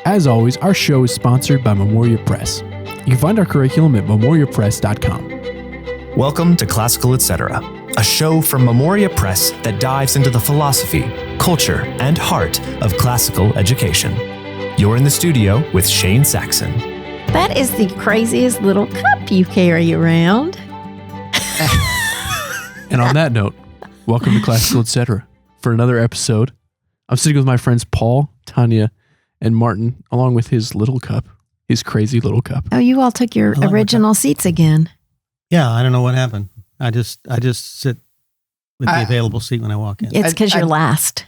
As always, our show is sponsored by Memoria Press. You can find our curriculum at memoriapress.com. Welcome to Classical Etc., a show from Memoria Press that dives into the philosophy, culture, and heart of classical education. You're in the studio with Shane Saxon. That is the craziest little cup you carry around. And on that note, welcome to Classical Etc. For another episode. I'm sitting with my friends Paul, Tanya, and Martin, along with his little cup, his crazy little cup. Oh, you all took your original seats again. Yeah, I don't know what happened. I just sit with the available seat when I walk in. It's because you're last.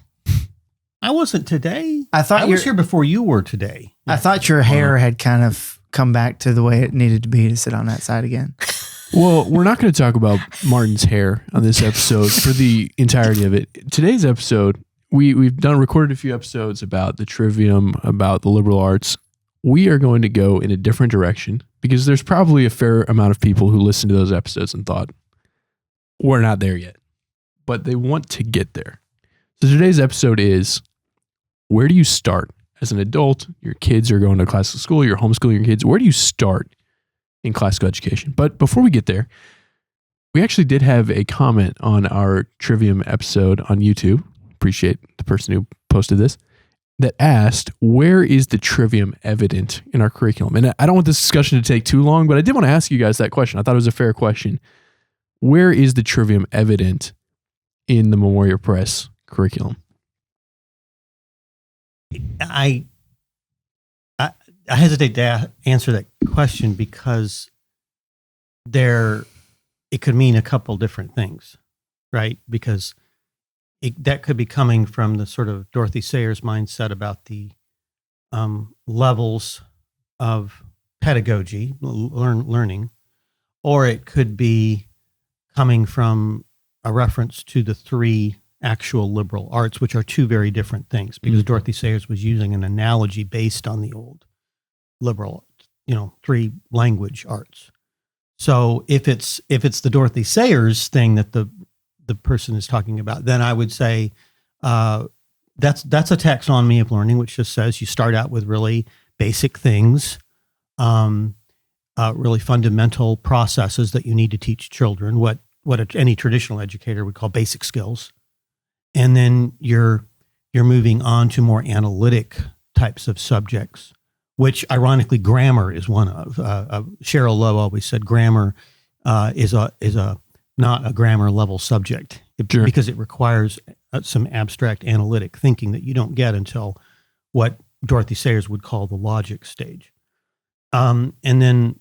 I wasn't today. I was here before you were today. I thought your hair had kind of come back to the way it needed to be to sit on that side again. Well, we're not going to talk about Martin's hair on this episode for the entirety of it. Today's episode, we've recorded a few episodes about the Trivium, about the liberal arts. We are going to go in a different direction because there's probably a fair amount of people who listened to those episodes and thought, we're not there yet, but they want to get there. So today's episode is, where do you start as an adult? Your kids are going to classical school, you're homeschooling your kids. Where do you start in classical education? But before we get there, we actually did have a comment on our Trivium episode on YouTube. Appreciate the person who posted this, that asked, where is the Trivium evident in our curriculum? And I don't want this discussion to take too long, but I did want to ask you guys that question. I thought it was a fair question. Where is the Trivium evident in the Memoria Press curriculum? I hesitate to answer that question because it could mean a couple different things, right? Because that could be coming from the sort of Dorothy Sayers mindset about the levels of pedagogy, learning, or it could be coming from a reference to the three actual liberal arts, which are two very different things, because Dorothy Sayers was using an analogy based on the old liberal, three language arts. So if it's the Dorothy Sayers thing that the person is talking about, then I would say that's a taxonomy of learning, which just says you start out with really basic things, really fundamental processes that you need to teach children, what any traditional educator would call basic skills. And then you're moving on to more analytic types of subjects, which ironically grammar is one of. Cheryl Lowe always said grammar is not a grammar level subject because it requires some abstract analytic thinking that you don't get until what Dorothy Sayers would call the logic stage. And then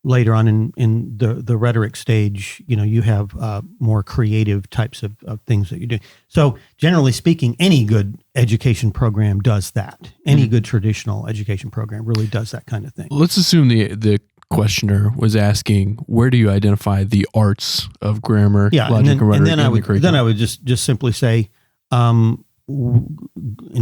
later on in the rhetoric stage, you have more creative types of things that you do. So generally speaking, any good education program does that. Any good traditional education program really does that kind of thing. Let's assume the questioner was asking, where do you identify the arts of grammar, logic, and rhetoric? And then I would just simply say, in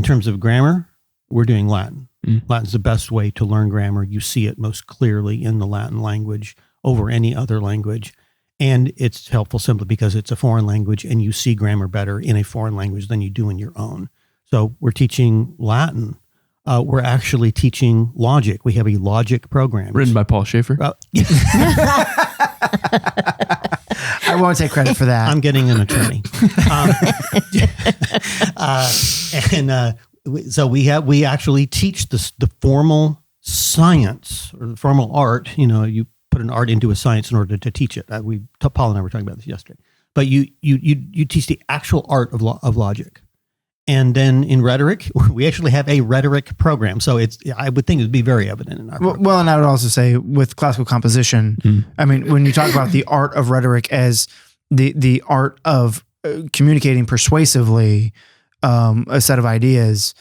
terms of grammar, we're doing Latin. Latin's the best way to learn grammar. You see it most clearly in the Latin language over any other language. And it's helpful simply because it's a foreign language and you see grammar better in a foreign language than you do in your own. So we're teaching Latin. We're actually teaching logic. We have a logic program. Written by Paul Schaeffer? I won't take credit for that. I'm getting an attorney. So we actually teach the formal science or the formal art. You put an art into a science in order to teach it. Paul and I were talking about this yesterday. But you teach the actual art of logic. And then in rhetoric, we actually have a rhetoric program. So I would think it would be very evident in our program. Well, and I would also say with classical composition, I mean, when you talk about the art of rhetoric as the art of communicating persuasively a set of ideas,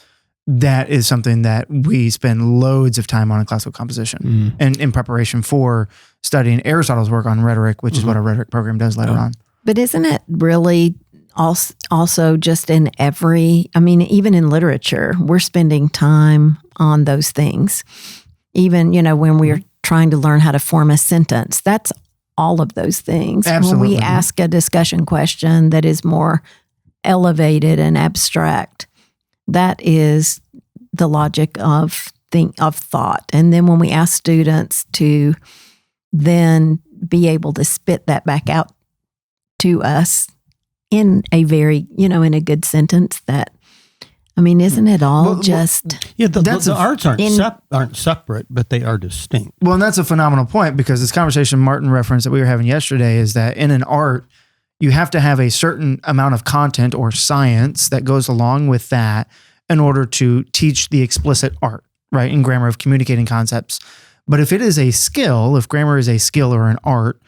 that is something that we spend loads of time on in classical composition and in preparation for studying Aristotle's work on rhetoric, which is what a rhetoric program does later on. But isn't it really also just in even in literature, we're spending time on those things. Even, when we're trying to learn how to form a sentence, that's all of those things. Absolutely. When we ask a discussion question that is more elevated and abstract, that is the logic of thought. And then when we ask students to then be able to spit that back out to us in a very, in a good sentence that, isn't it all just... Yeah, the arts aren't separate, but they are distinct. Well, and that's a phenomenal point, because this conversation Martin referenced that we were having yesterday is that in an art, you have to have a certain amount of content or science that goes along with that in order to teach the explicit art, right? In grammar of communicating concepts. But if it is a skill, if grammar is a skill or an art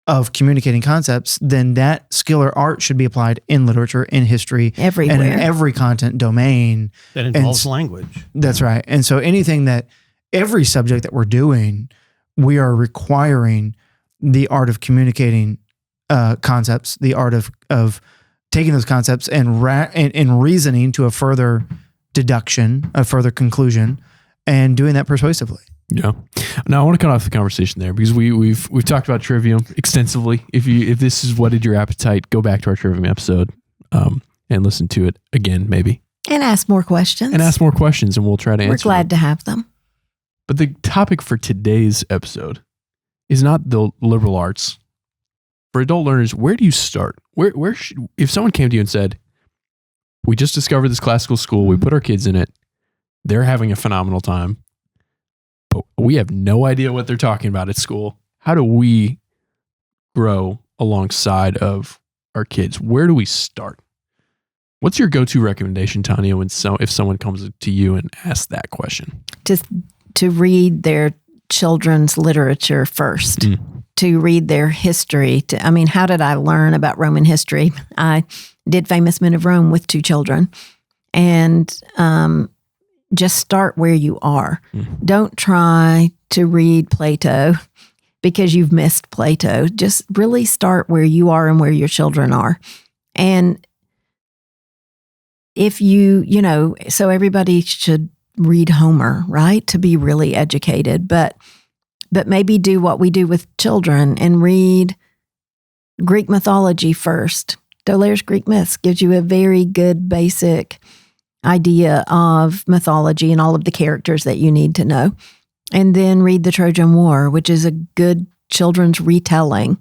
of communicating concepts, then that skill or art should be applied in literature, in history, everywhere, and in every content domain. That involves language. That's right. And so every subject that we're doing, we are requiring the art of communicating concepts, the art of taking those concepts and reasoning to a further deduction, a further conclusion, and doing that persuasively. Yeah. Now I want to cut off the conversation there, because we've talked about Trivium extensively. If this is whetted your appetite, go back to our Trivium episode and listen to it again, maybe. And ask more questions. And we'll try to answer. We're glad to have them. But the topic for today's episode is not the liberal arts. For adult learners, where do you start? If someone came to you and said, "We just discovered this classical school, we put our kids in it, they're having a phenomenal time, but we have no idea what they're talking about at school. How do we grow alongside of our kids? Where do we start?" What's your go-to recommendation, Tanya, if someone comes to you and asks that question? Just to read their children's literature first, to read their history. How did I learn about Roman history? I did Famous Men of Rome with 2 children, and just start where you are. Don't try to read Plato because you've missed Plato. Just really start where you are and where your children are. And if so everybody should read Homer, right? To be really educated, but maybe do what we do with children and read Greek mythology first. D'Aulaire's Greek Myths gives you a very good basic idea of mythology and all of the characters that you need to know. And then read the Trojan War, which is a good children's retelling.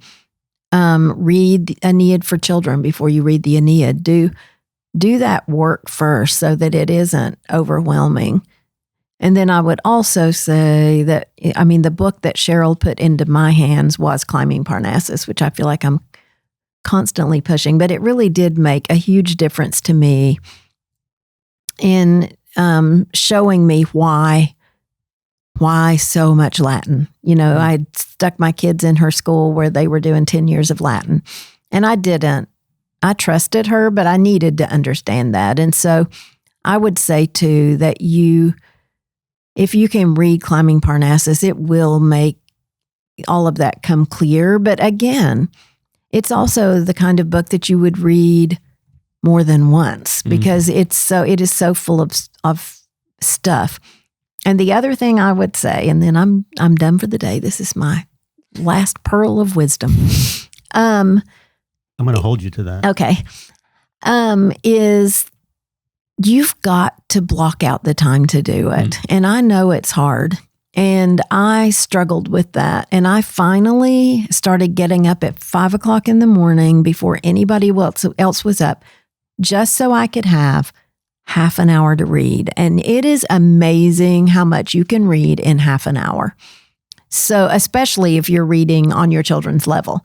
Read the Aeneid for children before you read the Aeneid. Do that work first so that it isn't overwhelming. And then I would also say that, the book that Cheryl put into my hands was Climbing Parnassus, which I feel like I'm constantly pushing, but it really did make a huge difference to me in showing me why so much Latin. I stuck my kids in her school where they were doing 10 years of Latin, and I didn't. I trusted her, but I needed to understand that. And so I would say too that if you can read Climbing Parnassus, it will make all of that come clear. But again, it's also the kind of book that you would read more than once, because it is so full of stuff. And the other thing I would say, and then I'm done for the day. This is my last pearl of wisdom. I'm going to hold you to that. Okay. Is you've got to block out the time to do it. And I know it's hard. And I struggled with that. And I finally started getting up at 5 o'clock in the morning before anybody else was up, just so I could have half an hour to read. And it is amazing how much you can read in half an hour. So especially if you're reading on your children's level.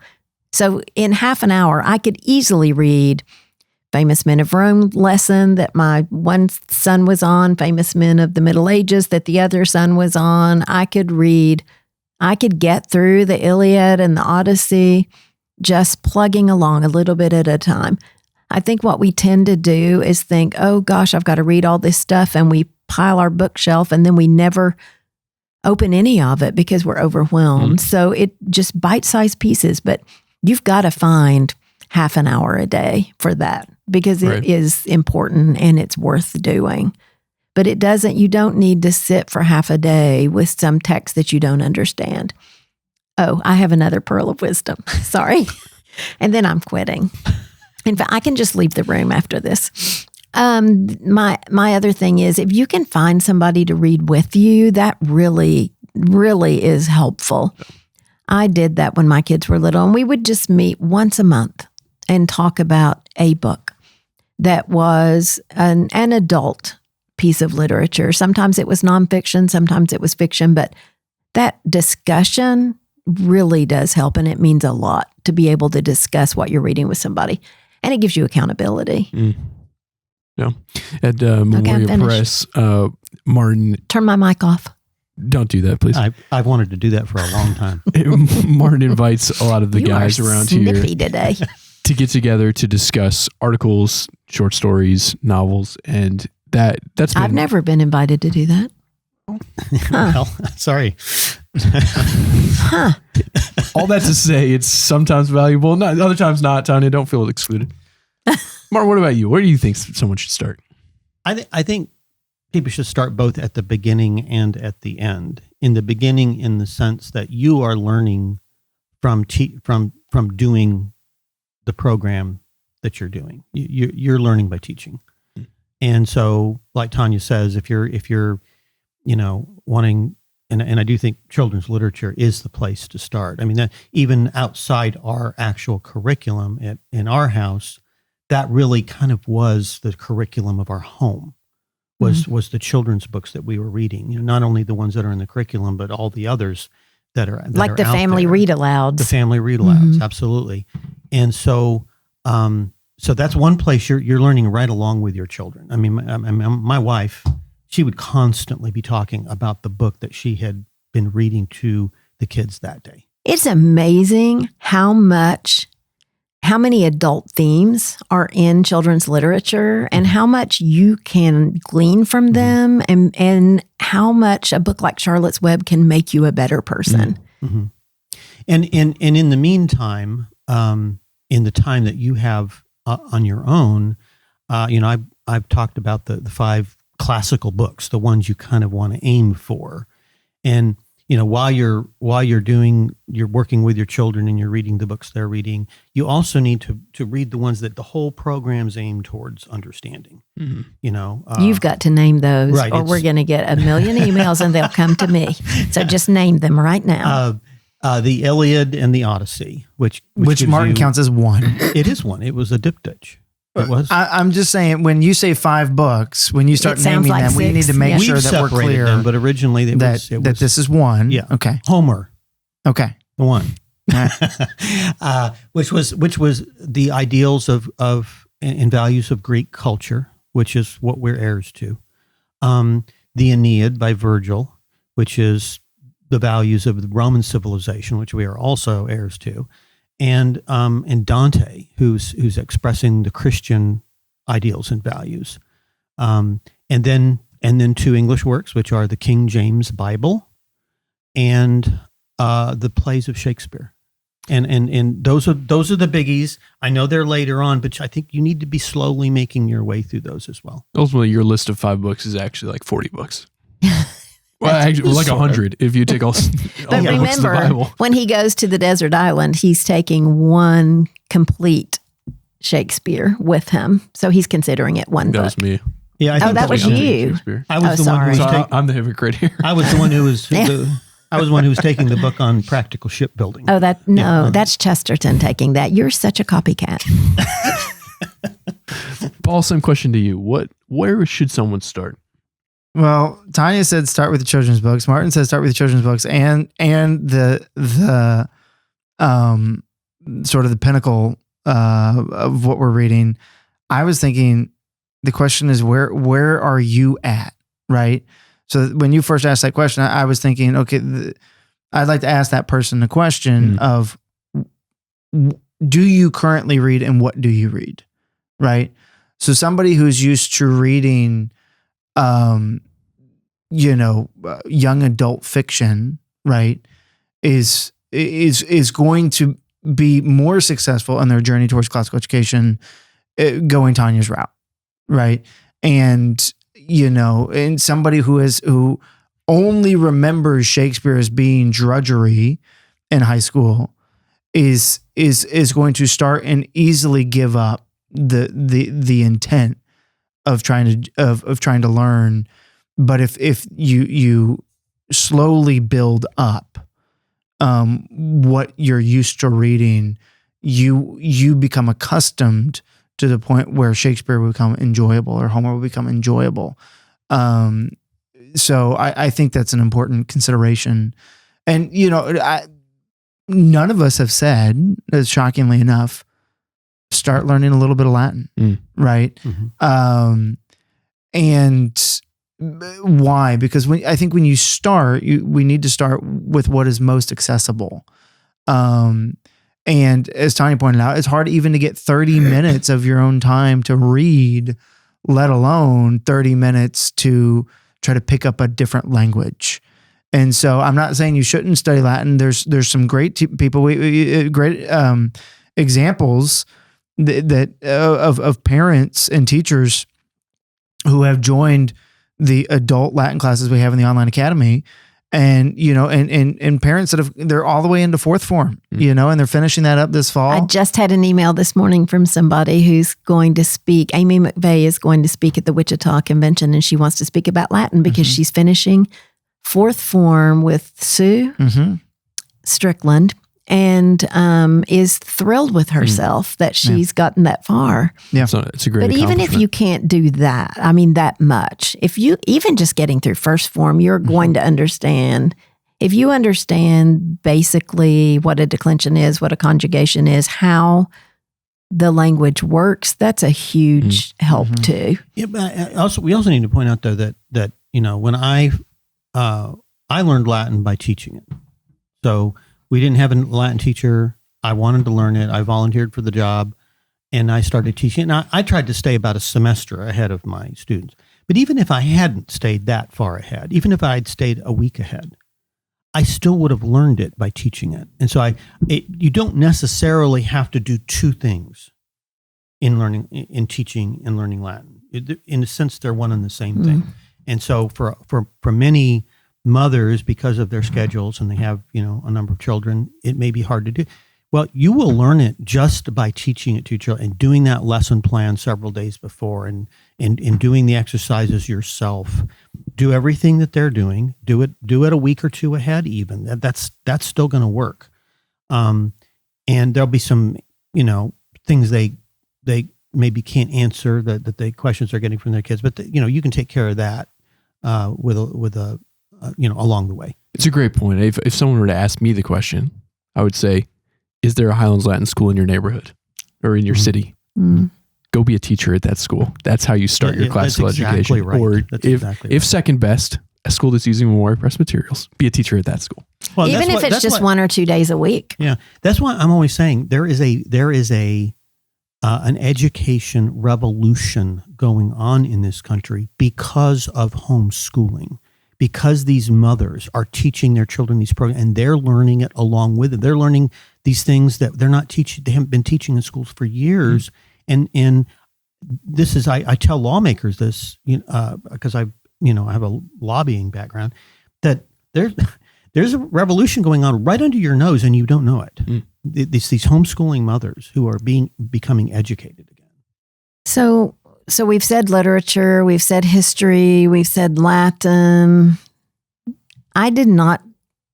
So in half an hour, I could easily read Famous Men of Rome lesson that my one son was on, Famous Men of the Middle Ages that the other son was on. I could get through the Iliad and the Odyssey just plugging along a little bit at a time. I think what we tend to do is think, oh gosh, I've got to read all this stuff, and we pile our bookshelf and then we never open any of it because we're overwhelmed. So it just bite-sized pieces, but you've got to find half an hour a day for that, because it is important and it's worth doing. But you don't need to sit for half a day with some text that you don't understand. Oh, I have another pearl of wisdom. Sorry. And then I'm quitting. In fact, I can just leave the room after this. My other thing is if you can find somebody to read with you, that really, really is helpful. I did that when my kids were little, and we would just meet once a month and talk about a book that was an adult piece of literature. Sometimes it was nonfiction, sometimes it was fiction, but that discussion really does help, and it means a lot to be able to discuss what you're reading with somebody, and it gives you accountability. Yeah. At Memoria Press, Martin... Turn my mic off. Don't do that, please. I've wanted to do that for a long time. Martin invites a lot of the guys around here today. to get together to discuss articles, short stories, novels, and that's been... I've never been invited to do that. Well, sorry. All that to say, it's sometimes valuable, not other times not. Tanya, don't feel excluded. Martin, what about you? Where do you think someone should start? I think people should start both at the beginning and at the end. In the beginning, in the sense that you are learning from doing the program that you're doing. You're learning by teaching, and so, like Tanya says, if you're wanting, and I do think children's literature is the place to start. I mean, that even outside our actual curriculum in our house, that really kind of was the curriculum of our home, was the children's books that we were reading. Not only the ones that are in the curriculum, but all the others that are like the family read alouds. The family read alouds, absolutely. And so, so that's one place you're learning right along with your children. I mean, my wife, she would constantly be talking about the book that she had been reading to the kids that day. It's amazing how many adult themes are in children's literature and how much you can glean from them and how much a book like Charlotte's Web can make you a better person. Mm-hmm. And in the meantime, in the time that you have on your own, I've talked about the 5 classical books, the ones you kind of want to aim for. And while you're working with your children and you're reading the books they're reading, you also need to read the ones that the whole program's aimed towards understanding. You've got to name those, right, or we're going to get a million emails and they'll come to me. So just name them right now. The Iliad and the Odyssey, which Martin counts as one. It is one. It was a diptych. It was. I'm just saying, when you say 5 books, when you start naming like them, 6, we need to make sure that we're clear them, but originally it was that this is one. Yeah. Okay. Homer. Okay. The one. Which was the ideals of and values of Greek culture, which is what we're heirs to. The Aeneid by Virgil, which is the values of the Roman civilization, which we are also heirs to. And Dante, who's expressing the Christian ideals and values, and then 2 English works, which are the King James Bible and the plays of Shakespeare, and those are the biggies. I know they're later on, but I think you need to be slowly making your way through those as well. Ultimately, your list of 5 books is actually like 40 books. Well, actually, like 100 if you take all. But remember, when he goes to the desert island, he's taking one complete Shakespeare with him, so he's considering it one book. That was me. Yeah, that was you. I was the one who was I'm the hypocrite here. I was the one who was. I was the one who was taking the book on practical shipbuilding. Oh, that's Chesterton taking that. You're such a copycat. Paul, same question to you. Where should someone start? Well, Tanya said start with the children's books. Martin said start with the children's books and the sort of the pinnacle of what we're reading. I was thinking the question is where are you at, right? So when you first asked that question, I was thinking, okay, I'd like to ask that person the question of, do you currently read and what do you read, right? So somebody who's used to reading young adult fiction, right, is going to be more successful in their journey towards classical education going Tanya's route, right? And and somebody who only remembers Shakespeare as being drudgery in high school is going to start and easily give up the intent of trying to learn. But if you slowly build up what you're used to reading, you become accustomed to the point where Shakespeare will become enjoyable or Homer will become enjoyable. So I think that's an important consideration. And, none of us have said, shockingly enough, start learning a little bit of Latin, right? Mm-hmm. And why? Because I think when you start, we need to start with what is most accessible. And as Tanya pointed out, it's hard even to get 30 minutes of your own time to read, let alone 30 minutes to try to pick up a different language. And so I'm not saying you shouldn't study Latin. There's some great people, great examples of parents and teachers who have joined the adult Latin classes we have in the online academy. And, and parents they're all the way into fourth form, and they're finishing that up this fall. I just had an email this morning from somebody who's going to speak. Amy McVeigh is going to speak at the Wichita Convention, and she wants to speak about Latin because she's finishing fourth form with Sue Strickland, and is thrilled with herself that she's gotten that far. Yeah, so it's a great. But even if you can't do that, that much, if you even just getting through first form, you're going to understand. If you understand basically what a declension is, what a conjugation is, how the language works, that's a huge help too. Yeah, but we also need to point out though that when I learned Latin by teaching it, so. We didn't have a Latin teacher. I wanted to learn it. I volunteered for the job, and I started teaching. And I tried to stay about a semester ahead of my students. But even if I hadn't stayed that far ahead, even if I had stayed a week ahead, I still would have learned it by teaching it. And so you don't necessarily have to do two things in teaching and learning Latin. In a sense, they're one and the same thing. And so for many mothers, because of their schedules and they have, a number of children, it may be hard to do. Well, you will learn it just by teaching it to your children and doing that lesson plan several days before and doing the exercises yourself. Do everything that they're doing. Do it a week or two ahead even. That's still going to work. And there'll be some, things they maybe can't answer that the questions they're getting from their kids, but you can take care of that with a along the way. It's a great point. If someone were to ask me the question, I would say, is there a Highlands Latin school in your neighborhood or in your city? Go be a teacher at that school. That's how you start your classical education. Right. Or if second best, a school that's using Memoria Press materials, be a teacher at that school. Well, even if it's just 1 or 2 days a week. Yeah. That's why I'm always saying there is an education revolution going on in this country because of homeschooling. Because these mothers are teaching their children these programs and they're learning it along with it. They're learning these things that they're not teaching. They haven't been teaching in schools for years. And this is, I tell lawmakers this, because I have a lobbying background, that there's a revolution going on right under your nose and you don't know it. It's these homeschooling mothers who are becoming educated again. So we've said literature, we've said history, we've said Latin. I did not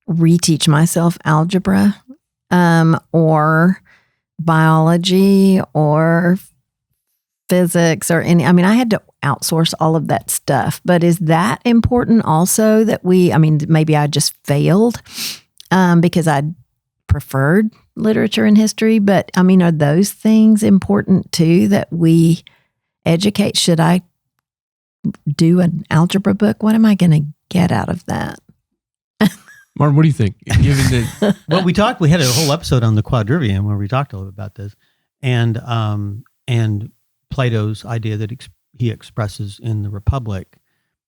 reteach myself algebra or biology or physics or I had to outsource all of that stuff. But is that important also that maybe I just failed because I preferred literature and history, but are those things important too that we educate? Should I do an algebra book? What am I going to get out of that? Martin, what do you think? Well, we had a whole episode on the quadrivium where we talked a little bit about this and Plato's idea that he expresses in the Republic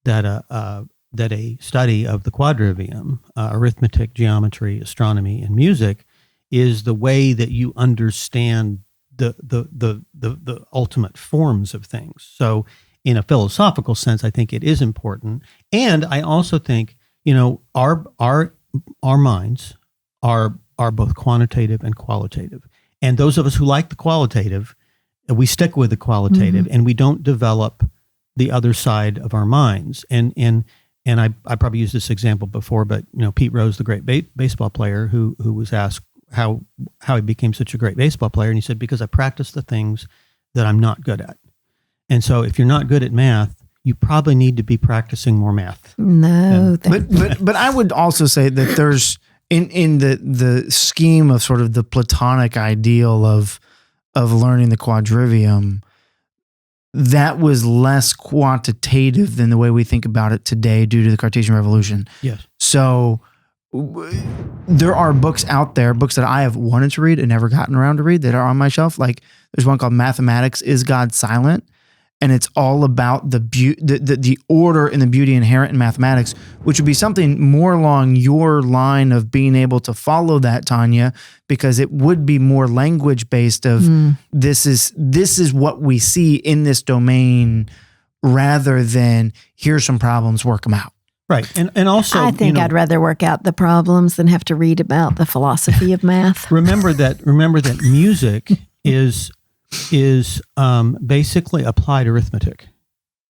that a study of the quadrivium, arithmetic, geometry, astronomy, and music is the way that you understand the ultimate forms of things. So in a philosophical sense, I think it is important. And I also think, our minds are both quantitative and qualitative. And those of us who like the qualitative, we stick with the qualitative and we don't develop the other side of our minds. And I probably used this example before, but Pete Rose, the great baseball player, who was asked how he became such a great baseball player, and he said, because I practice the things that I'm not good at. And so if you're not good at math, you probably need to be practicing more math. No, but I would also say that there's in the scheme of sort of the Platonic ideal of learning the quadrivium, that was less quantitative than the way we think about it today due to the Cartesian revolution. Yes. So there are books out there, books that I have wanted to read and never gotten around to read, that are on my shelf. Like there's one called Mathematics, Is God Silent? And it's all about the order and the beauty inherent in mathematics, which would be something more along your line of being able to follow that, Tanya, because it would be more language based of this is what we see in this domain, rather than here's some problems, work them out. Right. And also, I think I'd rather work out the problems than have to read about the philosophy of math. Remember that music is basically applied arithmetic.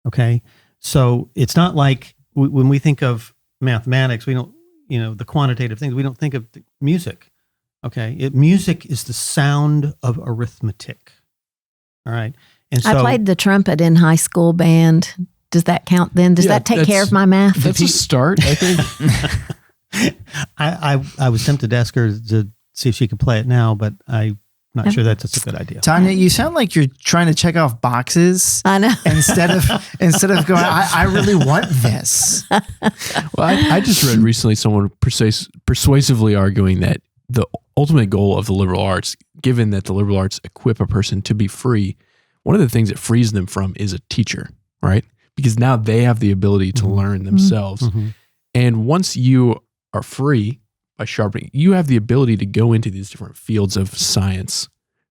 Okay. So it's not like when we think of mathematics, we don't, the quantitative things, we don't think of music. Okay. Music is the sound of arithmetic. All right. And so I played the trumpet in high school band. Does that count then? Does that take care of my math? That's a start, I think. I was tempted to ask her to see if she could play it now, but I'm not sure that's a good idea. Tanya, you sound like you're trying to check off boxes. I know. Instead of going, I really want this. Well, I just read recently someone persuasively arguing that the ultimate goal of the liberal arts, given that the liberal arts equip a person to be free, one of the things that frees them from is a teacher, right? Because now they have the ability to learn themselves. Mm-hmm. And once you are free by sharpening, you have the ability to go into these different fields of science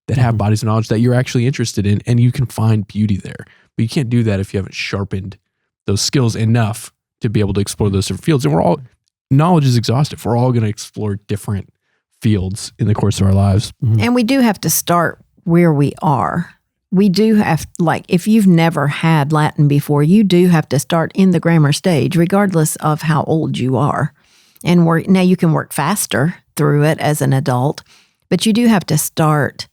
that have bodies of knowledge that you're actually interested in, and you can find beauty there. But you can't do that if you haven't sharpened those skills enough to be able to explore those different fields. And knowledge is exhaustive. We're all going to explore different fields in the course of our lives. Mm-hmm. And we do have to start where we are. We do have, if you've never had Latin before, you do have to start in the grammar stage, regardless of how old you are. And now you can work faster through it as an adult, but you do have to start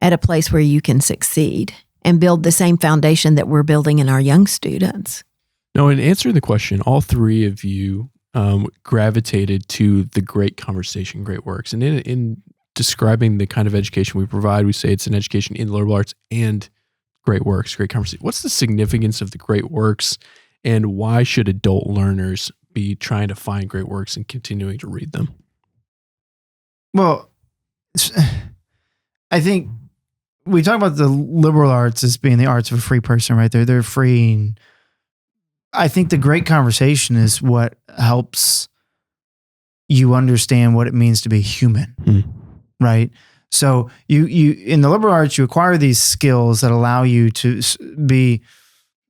at a place where you can succeed and build the same foundation that we're building in our young students. Now, in answering the question, all three of you gravitated to the great conversation, great works. And in describing the kind of education we provide, we say it's an education in liberal arts and great works, great conversation. What's the significance of the great works, and why should adult learners be trying to find great works and continuing to read them? Well, I think we talk about the liberal arts as being the arts of a free person, right? They're freeing. I think the great conversation is what helps you understand what it means to be human, right? So you in the liberal arts, you acquire these skills that allow you to be,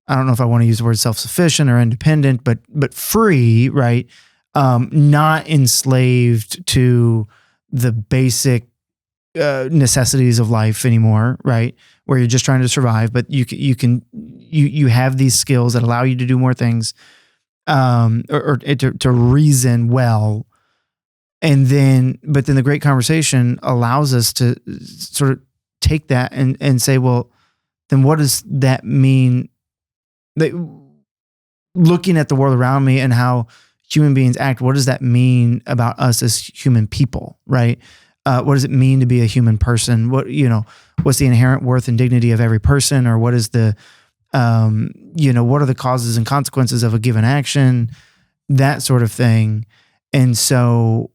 I don't know if I want to use the word self-sufficient or independent, but free, right? Not enslaved to the basic necessities of life anymore, right? Where you're just trying to survive, but you have these skills that allow you to do more things, or to reason well. And then the great conversation allows us to sort of take that and say, well, then what does that mean? Looking at the world around me and how human beings act, what does that mean about us as human people, right? What does it mean to be a human person? What's the inherent worth and dignity of every person, or what is the, what are the causes and consequences of a given action, that sort of thing. And so,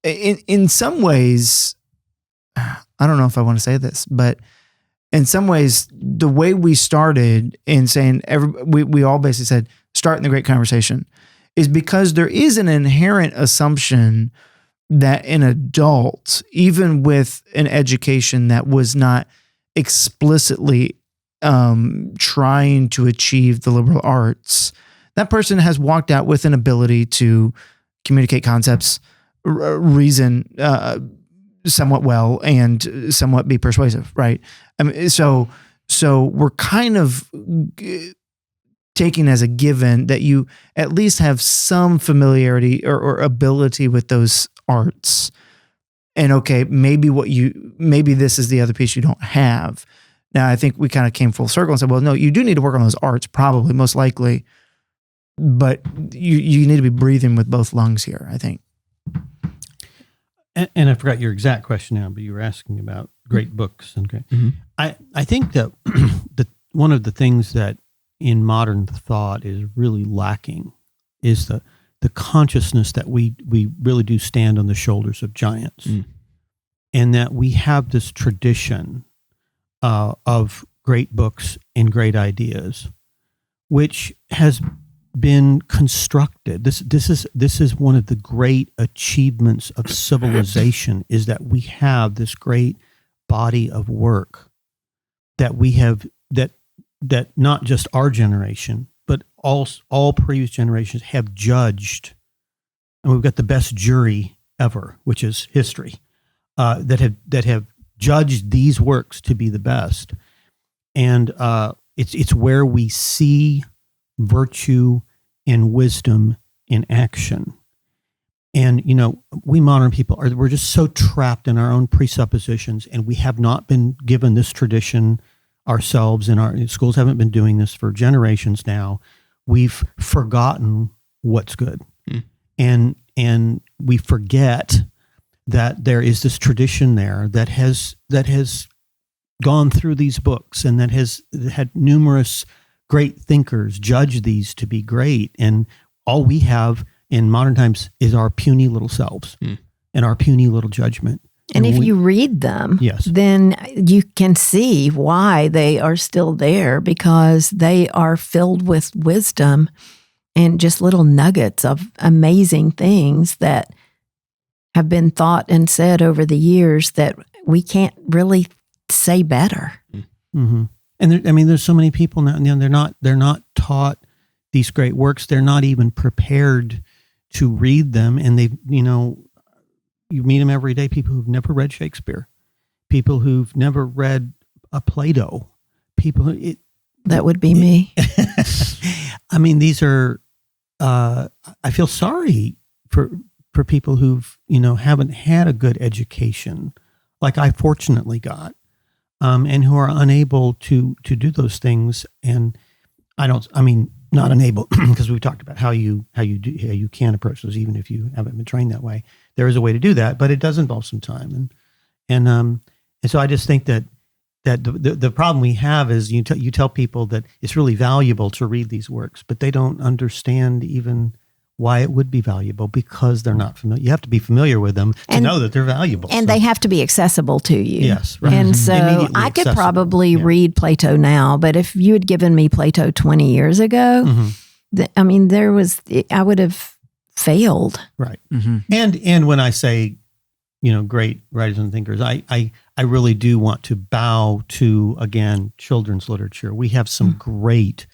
in some ways, I don't know if I want to say this, but in some ways, the way we started in saying we all basically said start in the great conversation is because there is an inherent assumption that an adult, even with an education that was not explicitly trying to achieve the liberal arts, that person has walked out with an ability to communicate concepts, reason somewhat well, and somewhat be persuasive, right? I mean, so So we're kind of taking as a given that you at least have some familiarity or ability with those arts. And okay, maybe this is the other piece you don't have. Now, I think we kind of came full circle and said, well, no, you do need to work on those arts, probably, most likely. But you need to be breathing with both lungs here, I think. And I forgot your exact question now, but you were asking about great books. Okay. Mm-hmm. I think that one of the things that in modern thought is really lacking is the consciousness that we really do stand on the shoulders of giants, and that we have this tradition of great books and great ideas, which has been constructed. This is one of the great achievements of civilization, is that we have this great body of work that we have, that not just our generation, but all previous generations have judged, and we've got the best jury ever, which is history, that have judged these works to be the best, and it's where we see virtue and wisdom in action. And we modern people we're just so trapped in our own presuppositions, and we have not been given this tradition ourselves, and our schools haven't been doing this for generations now. We've forgotten what's good. And we forget that there is this tradition there that has gone through these books, and that has had numerous great thinkers judge these to be great. And all we have in modern times is our puny little selves and our puny little judgment. And if you read them, then you can see why they are still there, because they are filled with wisdom and just little nuggets of amazing things that have been thought and said over the years that we can't really say better. Mm-hmm. And there's so many people now, and they're not taught these great works. They're not even prepared to read them, and you meet them every day. People who've never read Shakespeare, people who've never read a Plato, that would be me. These are. I feel sorry for people who've haven't had a good education, like I fortunately got, and who are unable to do those things. And not unable, because we've talked about how you can approach those, even if you haven't been trained that way. There is a way to do that, but it does involve some time. And so I just think that the problem we have is you tell people that it's really valuable to read these works, but they don't understand even why it would be valuable, because they're not familiar. You have to be familiar with them to know that they're valuable. And they have to be accessible to you. Yes. Right. And so I could probably read Plato now, but if you had given me Plato 20 years ago, I would have failed. Right. Mm-hmm. And when I say, great writers and thinkers, I really do want to bow to, again, children's literature. We have some great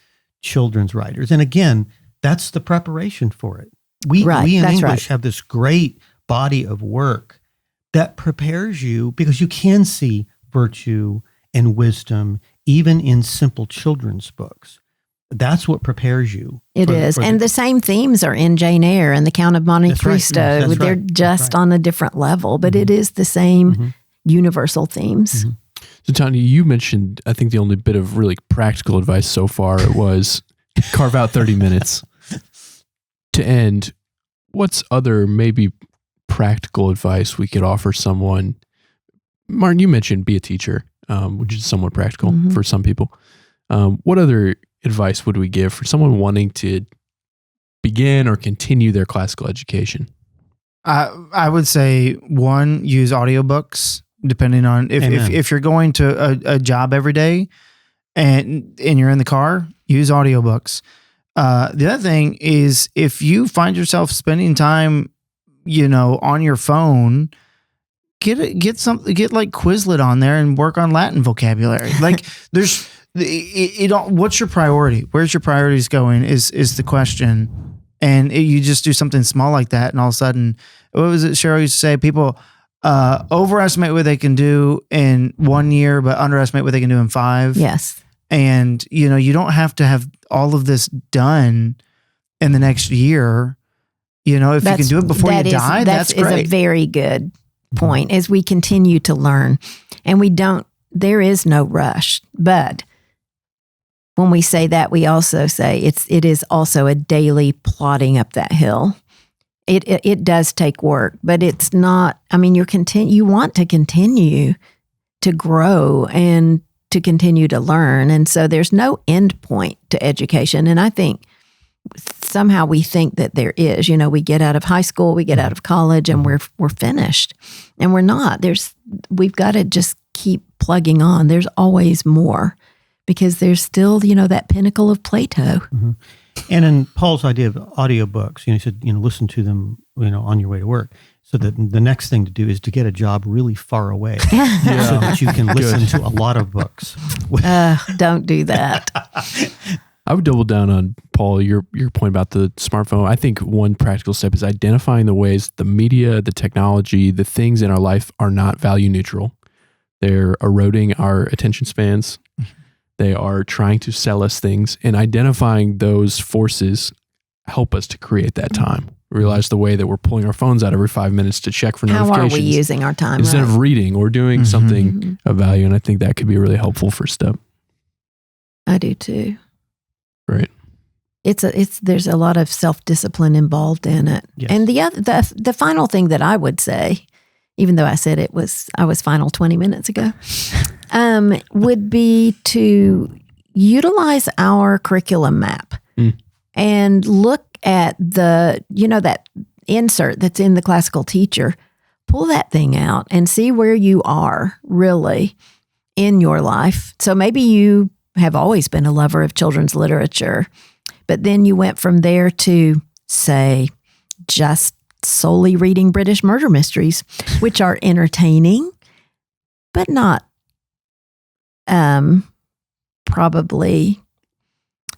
children's writers. And again, that's the preparation for it. We in English have this great body of work that prepares you, because you can see virtue and wisdom even in simple children's books. That's what prepares you. It is. And the same themes are in Jane Eyre and The Count of Monte Cristo. Right. Yes, they're just on a different level, but it is the same universal themes. Mm-hmm. So Tanya, you mentioned, I think the only bit of really practical advice so far was carve out 30 minutes. To end, what's other maybe practical advice we could offer someone? Martin, you mentioned be a teacher, which is somewhat practical for some people. What other advice would we give for someone wanting to begin or continue their classical education? I would say, one, use audiobooks, depending on if you're going to a job every day and you're in the car, use audiobooks. The other thing is, if you find yourself spending time, on your phone, get like Quizlet on there and work on Latin vocabulary. Like what's your priority? Where's your priorities going is the question. And you just do something small like that, and all of a sudden, what was it Cheryl used to say? People overestimate what they can do in 1 year, but underestimate what they can do in 5. Yes. And, you don't have to have all of this done in the next year. If you can do it before you die, that's great. That is a very good point as we continue to learn. And there is no rush. But when we say that, we also say it is also a daily plodding up that hill. It does take work, but it's not, you want to continue to grow and to continue to learn. And so there's no end point to education. And I think somehow we think that there is. We get out of high school, we get out of college, and we're finished. And we're not. We've got to just keep plugging on. There's always more because there's still, that pinnacle of Plato. Mm-hmm. And in Paul's idea of audiobooks, he said, listen to them, on your way to work. So that the next thing to do is to get a job really far away so that you can listen to a lot of books. Don't do that. I would double down on, Paul, your point about the smartphone. I think one practical step is identifying the ways the media, the technology, the things in our life are not value neutral. They're eroding our attention spans. They are trying to sell us things, and identifying those forces help us to create that time. Realize the way that we're pulling our phones out every 5 minutes to check for notifications. How are we using our time? Instead of reading or doing something of value. And I think that could be a really helpful first step. I do too. Right. There's a lot of self-discipline involved in it. Yes. And the final thing that I would say, even though I said I was final 20 minutes ago, would be to utilize our curriculum map and look at that insert that's in the classical teacher, pull that thing out and see where you are really in your life. So maybe you have always been a lover of children's literature, but then you went from there to, say, just solely reading British murder mysteries, which are entertaining, but not probably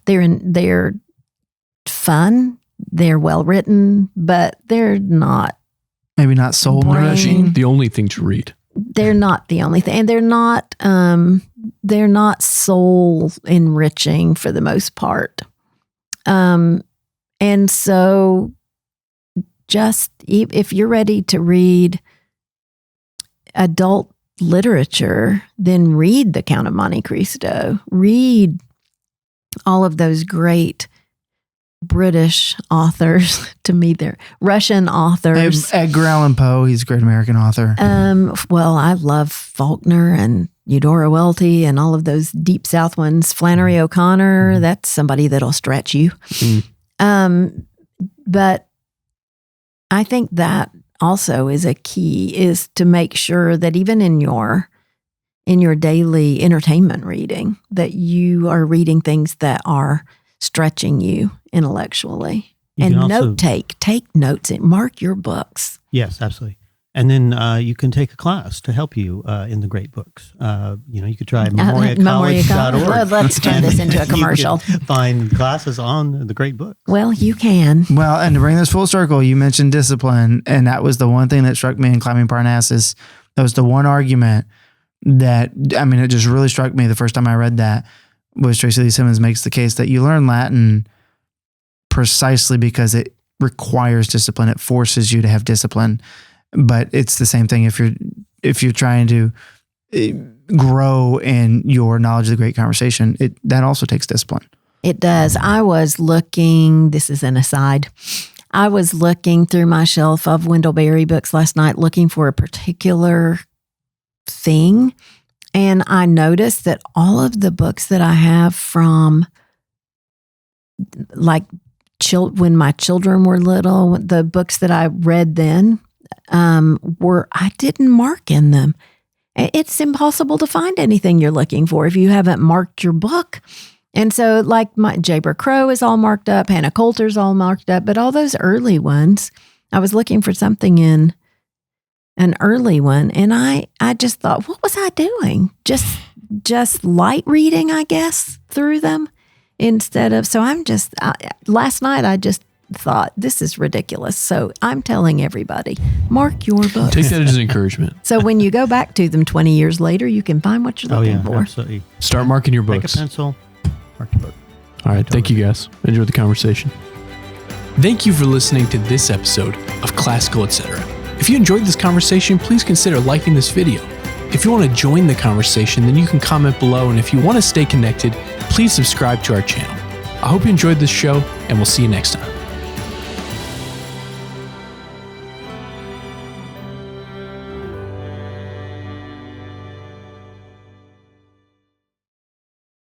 they're fun, they're well written, but they're not maybe not soul nourishing. The only thing to read. They're not the only thing, and they're not soul enriching for the most part. And so just if you're ready to read adult literature, then read The Count of Monte Cristo. Read all of those great British authors. To me, they're Russian authors. Edgar Allan Poe, he's a great American author. Well, I love Faulkner and Eudora Welty and all of those Deep South ones. Flannery O'Connor, that's somebody that'll stretch you. But I think that also is a key, is to make sure that even in your daily entertainment reading, that you are reading things that are stretching you intellectually. And take notes and mark your books. Yes, absolutely. And then you can take a class to help you in the great books. You could try memoriacollege.org. Let's turn this into a commercial. You can find classes on the great books. Well, you can. Well, and to bring this full circle, you mentioned discipline, and that was the one thing that struck me in Climbing Parnassus. That was the one argument that, it just really struck me the first time I read that, was Tracy Lee Simmons makes the case that you learn Latin precisely because it requires discipline. It forces you to have discipline. But it's the same thing if you're trying to grow in your knowledge of the great conversation. That also takes discipline. It does. I was looking, this is an aside, I was looking through my shelf of Wendell Berry books last night looking for a particular thing. And I noticed that all of the books that I have from when my children were little, the books that I read then, I didn't mark in them. It's impossible to find anything you're looking for if you haven't marked your book. And so my Jayber Crow is all marked up, Hannah Coulter's all marked up, but all those early ones, I was looking for something in an early one. And I just thought, what was I doing? Just light reading, I guess, through them instead of, so last night I just thought, this is ridiculous. So I'm telling everybody, mark your books. Take that as an encouragement. So when you go back to them 20 years later, you can find what you're looking for. Absolutely. Start marking your Take books. a pencil, mark your book. All right. Thank you, guys. Enjoy the conversation. Thank you for listening to this episode of Classical Etc. If you enjoyed this conversation, please consider liking this video. If you want to join the conversation, then you can comment below. And if you want to stay connected, please subscribe to our channel. I hope you enjoyed this show, and we'll see you next time.